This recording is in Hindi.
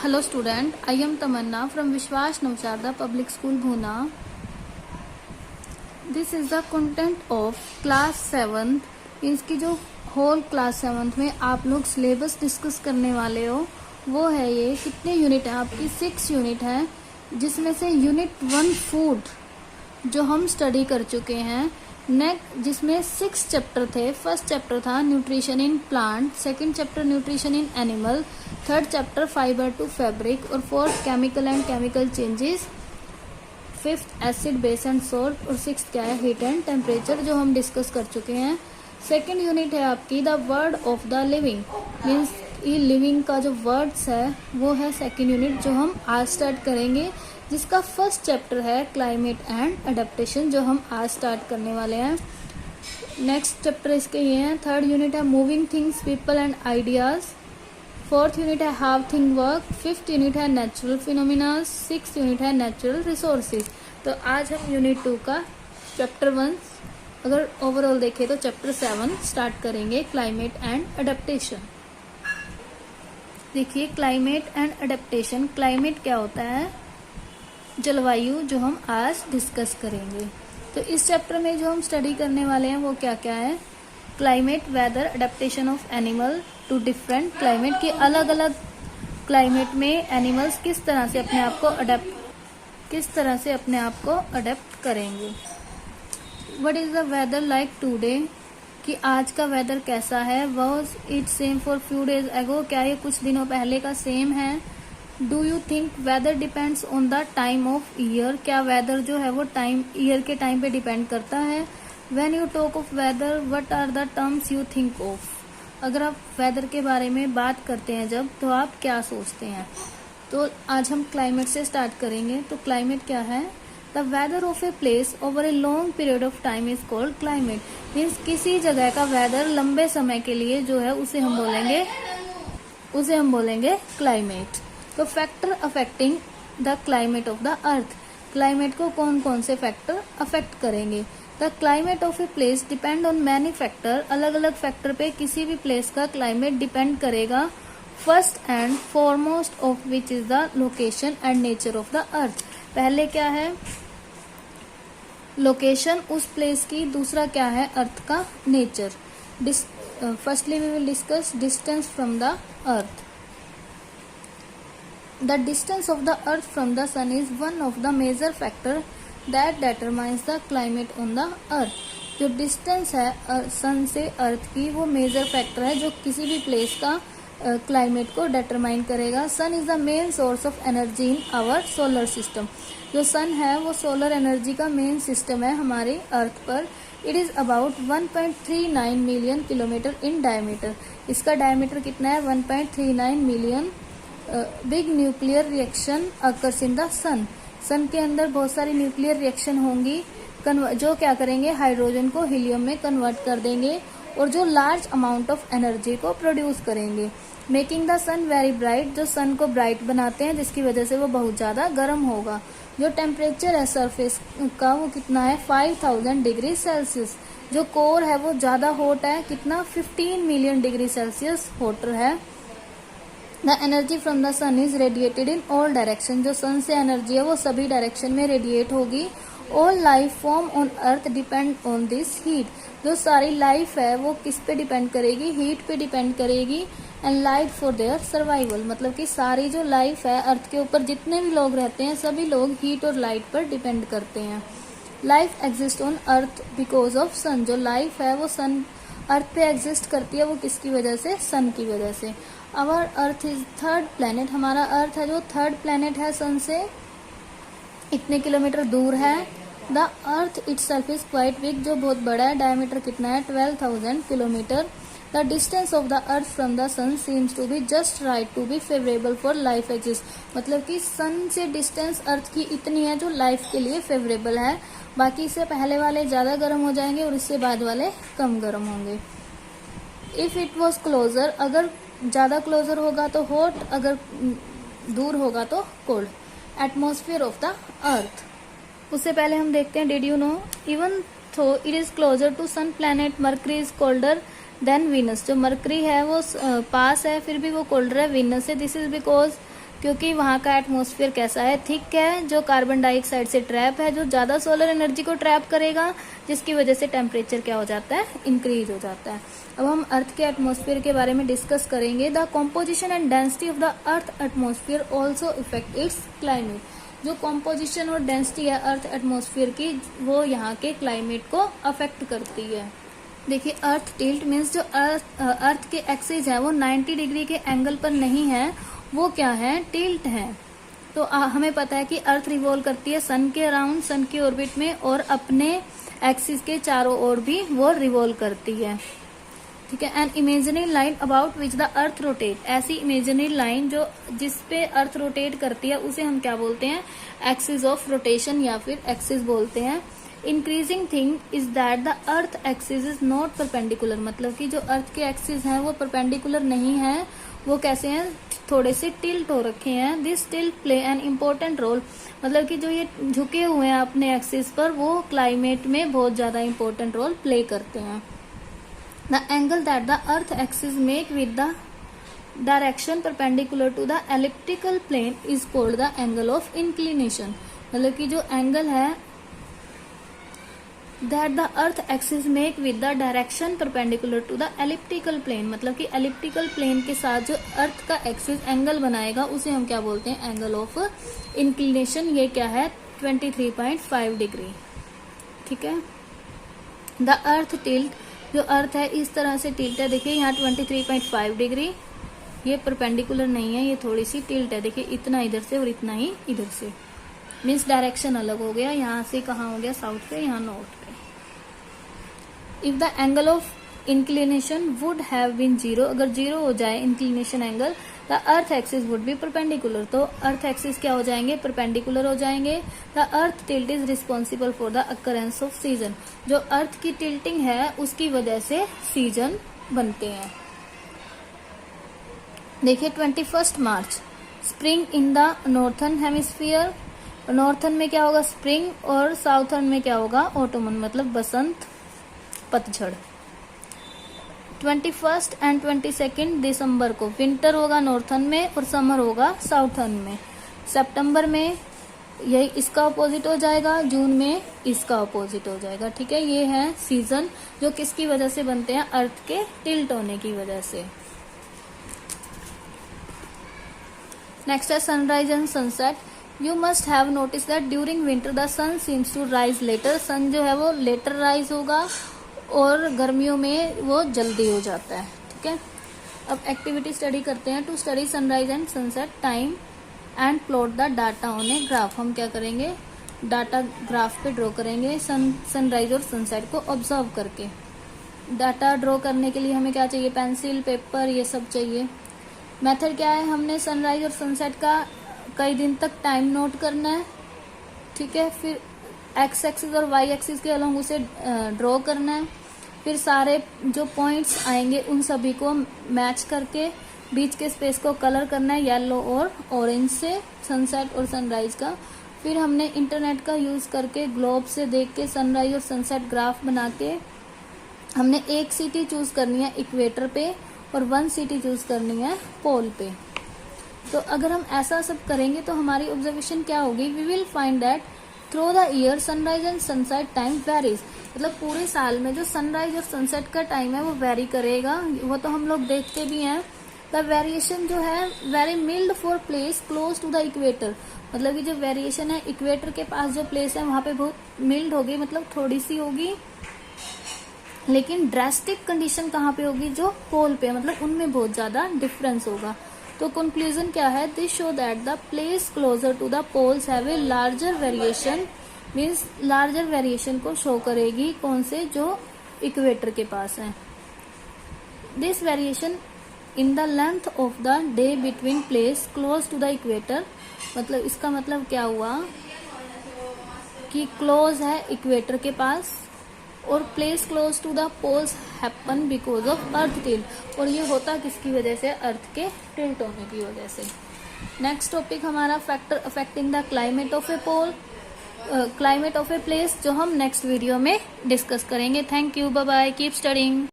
Hello student, I am Tamanna from Vishwas Navsharda Public School Bhuna. This is the content of class 7th. इसकी जो होल क्लास 7th में आप लोग सिलेबस डिस्कस करने वाले हो वो है ये कितने यूनिट है आपकी 6 यूनिट है, जिसमें से यूनिट 1 फूड जो हम स्टडी कर चुके हैं। नेक्स्ट जिसमें 6 चैप्टर थे। फर्स्ट चैप्टर था nutrition in plant, second chapter nutrition in animal, third chapter fibre to fabric और fourth chemical and chemical changes, fifth acid base and salt और सिक्स क्या है हीट एंड टेम्परेचर, जो हम डिस्कस कर चुके हैं। सेकंड यूनिट है आपकी the word of the living, means ये लिविंग का जो वर्ड्स है वो है सेकंड यूनिट जो हम आज स्टार्ट करेंगे, जिसका फर्स्ट चैप्टर है क्लाइमेट एंड अडेप्टेशन जो हम आज स्टार्ट करने वाले हैं। नेक्स्ट चैप्टर इसके ये हैं। थर्ड यूनिट है moving things people and ideas, fourth unit है how thing work, fifth unit है नेचुरल फिनोमिना, सिक्स यूनिट है नेचुरल रिसोर्सेज। तो आज हम यूनिट 2 का चैप्टर 1 अगर ओवरऑल देखें तो चैप्टर 7 स्टार्ट करेंगे, क्लाइमेट एंड अडेप्टेशन। देखिए क्लाइमेट एंड अडेप्टेशन, क्लाइमेट क्या होता है, जलवायु, जो हम आज डिस्कस करेंगे। तो इस चैप्टर में जो हम स्टडी करने वाले हैं वो क्या क्या है, climate, weather, adaptation of animal to different climate, के अलग अलग क्लाइमेट में एनिमल्स किस तरह से अपने आप को अडेप्ट करेंगे। What is the weather like today, कि आज का वेदर कैसा है। Was it same for few days ago, क्या ये कुछ दिनों पहले का सेम है। Do you think weather depends on the time of year, क्या वेदर जो है वो टाइम ईयर के टाइम पे डिपेंड करता है। When you talk of weather what are the terms you think of, अगर आप वेदर के बारे में बात करते हैं जब, तो आप क्या सोचते हैं। तो आज हम क्लाइमेट से स्टार्ट करेंगे। तो क्लाइमेट क्या है, the weather of a place over a long period of time is called climate, means किसी जगह का वेदर लंबे समय के लिए जो है उसे हम बोलेंगे क्लाइमेट। तो factor affecting the climate of the earth, climate को कौन कौन से फैक्टर अफेक्ट करेंगे। The climate of a place depend on many factor, अलग अलग फैक्टर पे किसी भी प्लेस का क्लाइमेट डिपेंड करेगा। First and foremost of which is the location and nature of the अर्थ, पहले क्या है लोकेशन उस प्लेस की, दूसरा क्या है अर्थ का nature. Firstly we will discuss distance from the earth. The distance of the earth from the sun is one of the major factor that determines the climate on the earth। जो डिस्टेंस है सन से अर्थ की वो मेजर फैक्टर है जो किसी भी प्लेस का क्लाइमेट को डिटरमाइन करेगा। Sun is the main source of energy in our solar system, जो सन है वो सोलर एनर्जी का मेन सिस्टम है हमारे अर्थ पर। It is about 1.39 million kilometre in diameter, इसका डायमीटर कितना है 1.39 million. Big nuclear reaction occurs in the sun, sun के अंदर बहुत सारी न्यूक्लियर रिएक्शन होंगी जो क्या करेंगे हाइड्रोजन को हीलियम में कन्वर्ट कर देंगे और जो लार्ज अमाउंट ऑफ एनर्जी को प्रोड्यूस करेंगे, making the sun very bright, जो सन को ब्राइट बनाते हैं जिसकी वजह से वो बहुत ज्यादा गर्म होगा। जो टेम्परेचर है सरफेस का वो कितना है 5000 डिग्री सेल्सियस, जो कोर है वो ज्यादा हॉट है, कितना 15 मिलियन डिग्री सेल्सियस हॉटर है। The energy from the sun is radiated in all direction, जो सन से एनर्जी है वो सभी डायरेक्शन में रेडिएट होगी। All life form on earth depend on this heat, जो सारी लाइफ है वो किस पे डिपेंड करेगी, हीट पे डिपेंड करेगी। And light for their survival, मतलब कि सारी जो लाइफ है अर्थ के ऊपर जितने भी लोग रहते हैं सभी लोग हीट और लाइट पर डिपेंड करते हैं। Life exist on earth because of sun, जो लाइफ है वो सन अर्थ पे एग्जिस्ट करती है वो किसकी वजह से, सन की वजह से। Our earth is third planet, हमारा अर्थ है जो थर्ड प्लेनेट है सन से इतने किलोमीटर दूर है। The earth itself is quite big, जो बहुत बड़ा है, डायमीटर कितना है 12,000 kilometre. The distance of the earth from the sun seems to be just right to be favourable for life exist, मतलब कि सन से डिस्टेंस अर्थ की इतनी है जो लाइफ के लिए फेवरेबल है, बाकी इससे पहले वाले ज्यादा गर्म हो जाएंगे और इससे बाद वाले कम गर्म होंगे। इफ इट वॉज क्लोजर, अगर ज्यादा क्लोजर होगा तो हॉट, अगर दूर होगा तो cold. Atmosphere of the earth, उससे पहले हम देखते हैं did you know even though it is closer to sun planet Mercury is colder than Venus, जो मर्करी है वो पास है फिर भी वो कोल्डर है वीनस से। दिस इज बिकॉज क्योंकि वहाँ का एटमॉस्फेयर कैसा है, थिक है, जो कार्बन डाइऑक्साइड से ट्रैप है, जो ज़्यादा सोलर एनर्जी को ट्रैप करेगा, जिसकी वजह से टेम्परेचर क्या हो जाता है, इंक्रीज हो जाता है। अब हम अर्थ के एटमॉस्फेयर के बारे में डिस्कस करेंगे। The composition and density of the earth atmosphere also effect it's climate. जो कॉम्पोजिशन और डेंसिटी है अर्थ एटमॉस्फेयर की, वो यहाँ के क्लाइमेट को अफेक्ट करती है। देखिए, अर्थ टिल्ट मीन्स जो अर्थ के एक्सिस है वो 90 डिग्री के एंगल पर नहीं है, वो क्या है, टिल्ट है। तो हमें पता है कि अर्थ रिवॉल्व करती है सन के अराउंड, सन के ऑर्बिट में, और अपने एक्सिस के चारों ओर भी वो रिवॉल्व करती है। ठीक है। An imaginary line about which the earth rotate, ऐसी इमेजिनरी लाइन जो जिस पे अर्थ रोटेट करती है उसे हम क्या बोलते हैं, एक्सिस ऑफ रोटेशन या फिर एक्सिस बोलते हैं। Increasing thing is that the earth axis is not perpendicular, मतलब कि जो अर्थ के एक्सिस हैं वो परपेंडिकुलर नहीं है, वो कैसे हैं, थोड़े से टिल्ट हो रखे हैं। This tilt play an important role, मतलब कि जो ये झुके हुए हैं अपने एक्सिस पर, वो क्लाइमेट में बहुत ज्यादा इम्पोर्टेंट रोल प्ले करते हैं। The angle that the earth axis make with the direction perpendicular to the elliptical plane is called the angle of inclination, मतलब कि जो एंगल है that the earth axis make with the direction perpendicular to the elliptical plane, मतलब कि एलिप्टिकल प्लेन के साथ जो अर्थ का एक्सिस एंगल बनाएगा उसे हम क्या बोलते हैं, एंगल ऑफ इंक्लिनेशन। ये क्या है, 23.5 डिग्री। ठीक है। द अर्थ टिल्ट, जो अर्थ है इस तरह से टिल्ट है, देखिए यहाँ 23.5 डिग्री, ये परपेंडिकुलर नहीं है, ये थोड़ी सी टिल्ट है, देखिए इतना इधर से और इतना ही इधर से, मीन्स डायरेक्शन अलग हो गया, यहाँ से कहाँ हो गया, साउथ से यहाँ नॉर्थ पे। If the angle of inclination would have been zero, अगर जीरो हो जाए inclination angle, the earth axis would be perpendicular, तो अर्थ एक्सिस क्या हो जाएंगे, परपेंडिकुलर हो जाएंगे। The earth tilt is responsible for the occurrence of season, जो अर्थ की टिल्टिंग है उसकी वजह से सीजन बनते हैं। देखिए 21 March, spring in the northern hemisphere, northern में क्या होगा, स्प्रिंग, और साउथर्न में क्या होगा, ऑटोमन, मतलब बसंत, पतझड़। 21 एंड 22 दिसंबर को विंटर होगा नॉर्थर्न में और समर होगा साउथर्न में। सितंबर में यही इसका अपोजिट हो जाएगा, जून में इसका अपोजिट हो जाएगा। ठीक है, ये है सीजन जो किसकी वजह से बनते हैं, अर्थ के टिल्ट होने की वजह से। नेक्स्ट है sunrise and sunset. You must have notice that during winter the sun seems to rise later, sun जो है वो लेटर राइज होगा और गर्मियों में वो जल्दी हो जाता है। ठीक है। अब एक्टिविटी स्टडी करते हैं। To study sunrise and sunset time and plot the data on a graph. हम क्या करेंगे, डाटा ग्राफ पे ड्रॉ करेंगे सनराइज और सनसेट को ऑब्जर्व करके। डाटा ड्रॉ करने के लिए हमें क्या चाहिए, पेंसिल, पेपर, ये सब चाहिए। मेथड क्या है, हमने सनराइज और सनसेट का कई दिन तक टाइम नोट करना है। ठीक है। फिर एक्स एक्सिस और वाई एक्सिस के अलोंग उसे ड्रॉ करना है। फिर सारे जो पॉइंट्स आएंगे उन सभी को मैच करके बीच के स्पेस को कलर करना है येलो और ऑरेंज से, सनसेट और सनराइज का। फिर हमने इंटरनेट का यूज करके ग्लोब से देख के सनराइज और सनसेट ग्राफ बना के हमने एक सिटी चूज करनी है इक्वेटर पे और 1 सिटी चूज करनी है पोल पे। तो अगर हम ऐसा सब करेंगे तो हमारी ऑब्जर्वेशन क्या होगी, we will find that through the year sunrise and sunset time varies, मतलब पूरे साल में जो सनराइज और सनसेट का टाइम है वो वेरी करेगा, वो तो हम लोग देखते भी हैं। द वेरिएशन जो है very mild for place close to the equator, मतलब कि जो वेरिएशन है इक्वेटर के पास जो प्लेस है वहां पे बहुत मिल्ड होगी, मतलब थोड़ी सी होगी। लेकिन ड्रास्टिक कंडीशन कहाँ पे होगी, जो पोल पे, मतलब उनमें बहुत ज्यादा डिफरेंस होगा। तो कंक्लूजन क्या है, this show that the place closer to the poles have a larger variation, means larger variation को शो करेगी, कौन से, जो इक्वेटर के पास है। This variation in the length of the day between place close to the equator, मतलब इसका मतलब क्या हुआ कि क्लोज है इक्वेटर के पास और place close to the poles happen because of earth tilt, और ये होता किसकी वजह से, अर्थ के टिल्ट होने की वजह से। नेक्स्ट टॉपिक हमारा factor affecting the climate of a pole, climate of a place, जो हम नेक्स्ट वीडियो में डिस्कस करेंगे। Thank you, bye bye, keep studying.